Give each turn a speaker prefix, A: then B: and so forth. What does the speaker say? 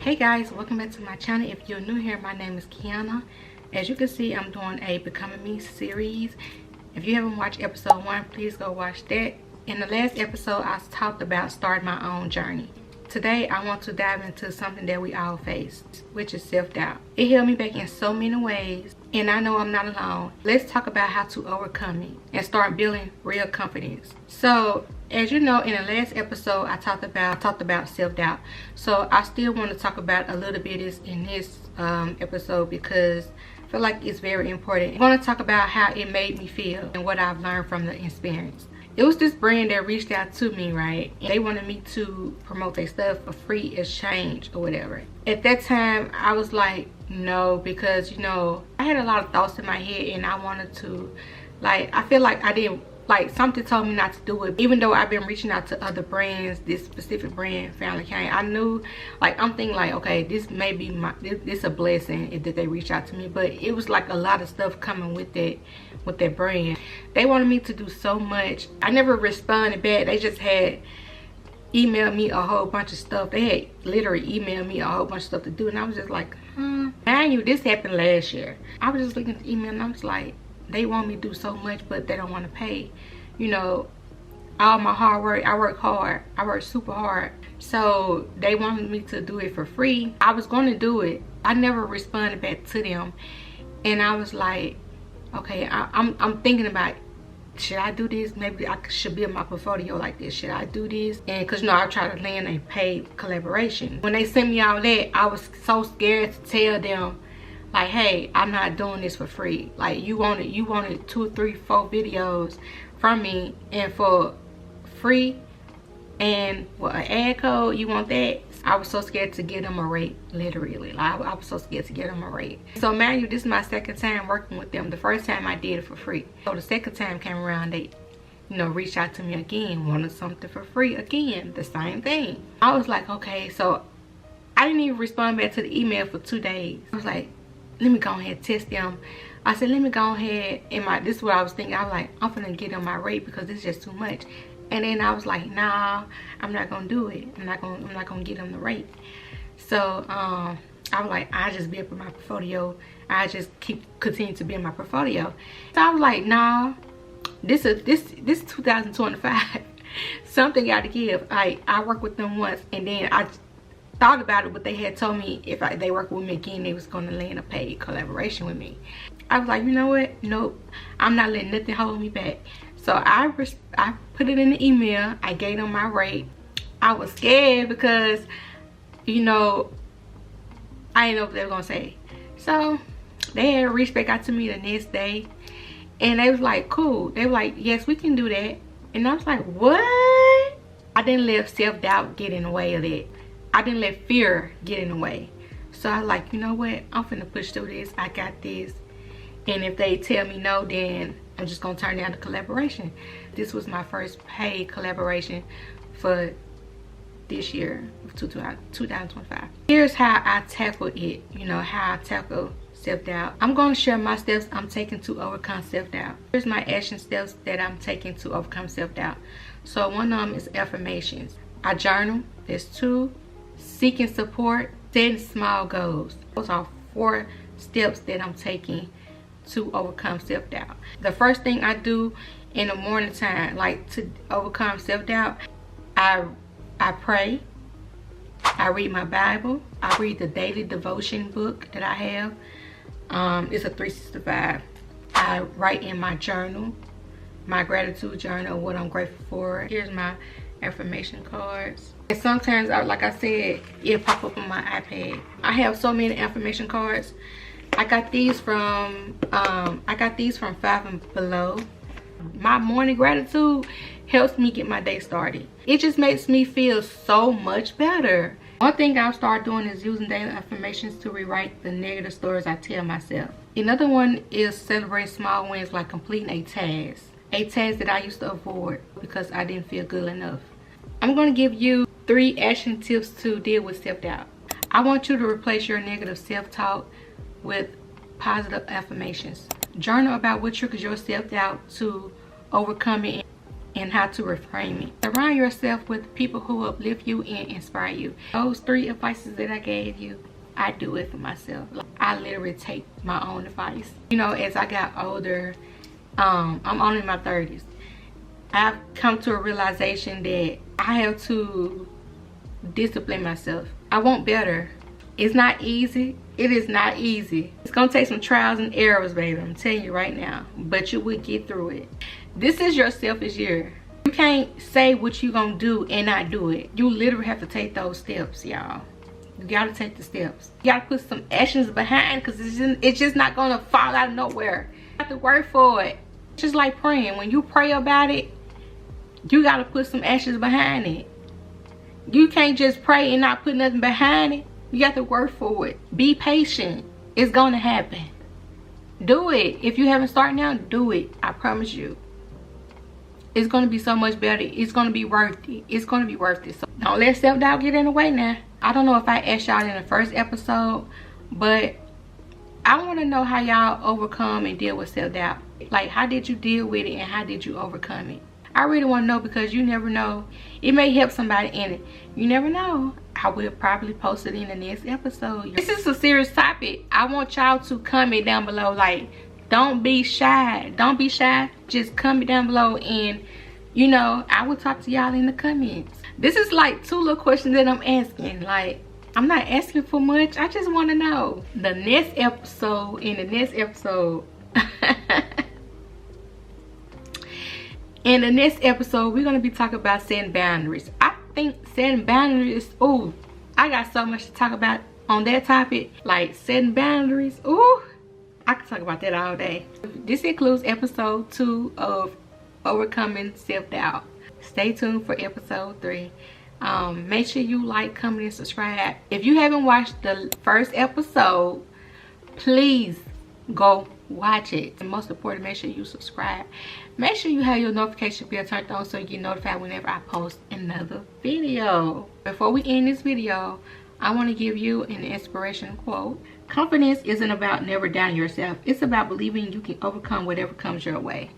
A: Hey guys, welcome back to my channel. If you're new here, my name is Kiana. As you can see, I'm doing a Becoming Me series. If you haven't watched episode 1, please go watch that. In the last episode, I talked about starting my own journey. Today, I want to dive into something that we all face, which is self-doubt. It held me back in so many ways, and I know I'm not alone. Let's talk about how to overcome it and start building real confidence. So, as you know, in the last episode, I talked about self-doubt. So I still want to talk about a little bit in this episode because I feel like it's very important. I'm going to talk about how it made me feel and what I've learned from the experience. It was this brand that reached out to me, right? And they wanted me to promote their stuff for free exchange or whatever. At that time, I was like, no, because, you know, I had a lot of thoughts in my head and I wanted to, I feel like I didn't, something told me not to do it. Even though I've been reaching out to other brands, this specific brand finally came. I knew, I'm thinking okay, this may be this a blessing that they reached out to me. But it was like a lot of stuff coming with that brand. They wanted me to do so much. I never responded back. They just had emailed me a whole bunch of stuff. They had literally emailed me a whole bunch of stuff to do, and I was just like, Mind you, this happened last year. I was just looking at the email and I was like, they want me to do so much, but they don't want to pay. You know, all my hard work, I work hard. I work super hard. So they wanted me to do it for free. I was going to do it. I never responded back to them. And I was like, okay, I'm thinking about, should I do this? Maybe I should build my portfolio like this. Should I do this? And because, you know, I tried to land a paid collaboration. When they sent me all that, I was so scared to tell them, hey, I'm not doing this for free. You wanted 2, 3, 4 videos from me, and for free, and with an ad code, you want that? I was so scared to give them a rate, literally. I was so scared to give them a rate. So mind you, this is my second time working with them. The first time I did it for free. So the second time came around, they, you know, reached out to me again, wanted something for free again, the same thing. I was like, okay, so I didn't even respond back to the email for 2 days. I was like, let me go ahead and test them. I said, let me go ahead, and this is what I was thinking. I was like, I'm gonna get them my rate because it's just too much. And then I was like, nah, I'm not gonna do it. I'm not gonna get them the rate. So I was like, I just build my portfolio. I just continue to build my portfolio. So I was like, nah, this 2025. Something got to give. I worked with them once, and then I thought about it, but they had told me if they work with me again, they was going to land a paid collaboration with me. I was like, you know what? Nope, I'm not letting nothing hold me back. So I put it in the email. I gave them my rate. I was scared because, you know, I didn't know what they were going to say. So they had reached back out to me the next day, and they was like, cool. They were like, yes, we can do that. And I was like, what? I didn't let self-doubt get in the way of that. I didn't let fear get in the way. So I was like, you know what? I'm finna push through this. I got this. And if they tell me no, then I'm just gonna turn down the collaboration. This was my first paid collaboration for this year, 2025. Here's how I tackle it, you know, how I tackle self-doubt. I'm gonna share my steps I'm taking to overcome self-doubt. Here's my action steps that I'm taking to overcome self-doubt. So one of them is affirmations. I journal. There's 2. Seeking support, setting small goals. Those are 4 steps that I'm taking to overcome self-doubt. The first thing I do in the morning time, to overcome self-doubt, I pray. I read my Bible. I read the daily devotion book that I have. It's a 365. I write in my journal, my gratitude journal, what I'm grateful for. Here's my affirmation cards. And sometimes, like I said, it'll pop up on my iPad. I have so many affirmation cards. I got these from 5 and Below. My morning gratitude helps me get my day started. It just makes me feel so much better. One thing I'll start doing is using daily affirmations to rewrite the negative stories I tell myself. Another one is celebrating small wins, like completing a task that I used to avoid because I didn't feel good enough. I'm going to give you 3 action tips to deal with self-doubt. I want you to replace your negative self-talk with positive affirmations. Journal about what triggers your self-doubt to overcome it and how to reframe it. Surround yourself with people who uplift you and inspire you. Those 3 advices that I gave you, I do it for myself. I literally take my own advice. You know, as I got older, I'm only in my 30s. I've come to a realization that I have to discipline myself. I want better. It's not easy. It is not easy. It's gonna take some trials and errors, baby. I'm telling you right now. But you will get through it. This is your selfish year. You can't say what you gonna do and not do it. You literally have to take those steps, y'all. You gotta take the steps. You gotta put some actions behind, because it's just not gonna fall out of nowhere. You have to work for it. Just like praying. When you pray about it, you gotta put some actions behind it. You can't just pray and not put nothing behind it. You got to work for it. Be patient. It's gonna happen. Do it. If you haven't started now, do it. I promise you. It's gonna be so much better. It's gonna be worth it. It's gonna be worth it. So don't let self-doubt get in the way now. I don't know if I asked y'all in the first episode, but I want to know how y'all overcome and deal with self-doubt. Like, how did you deal with it and how did you overcome it? I really want to know, because you never know. It may help somebody in it. You never know. I will probably post it in the next episode. This is a serious topic. I want y'all to comment down below. Like, don't be shy. Don't be shy. Just comment down below, and you know, I will talk to y'all in the comments. This is like 2 little questions that I'm asking. Like, I'm not asking for much. I just want to know. In the next episode, in the next episode, we're going to be talking about setting boundaries. I think setting boundaries, ooh, I got so much to talk about on that topic. Like, setting boundaries, ooh, I could talk about that all day. This includes episode 2 of Overcoming Self-Doubt. Stay tuned for episode 3. Make sure you like, comment, and subscribe. If you haven't watched the first episode, please go watch it. And most important, make sure you subscribe. Make sure you have your notification bell turned on so you get notified whenever I post another video. Before we end this video, I want to give you an inspirational quote. Confidence isn't about never doubting yourself. It's about believing you can overcome whatever comes your way.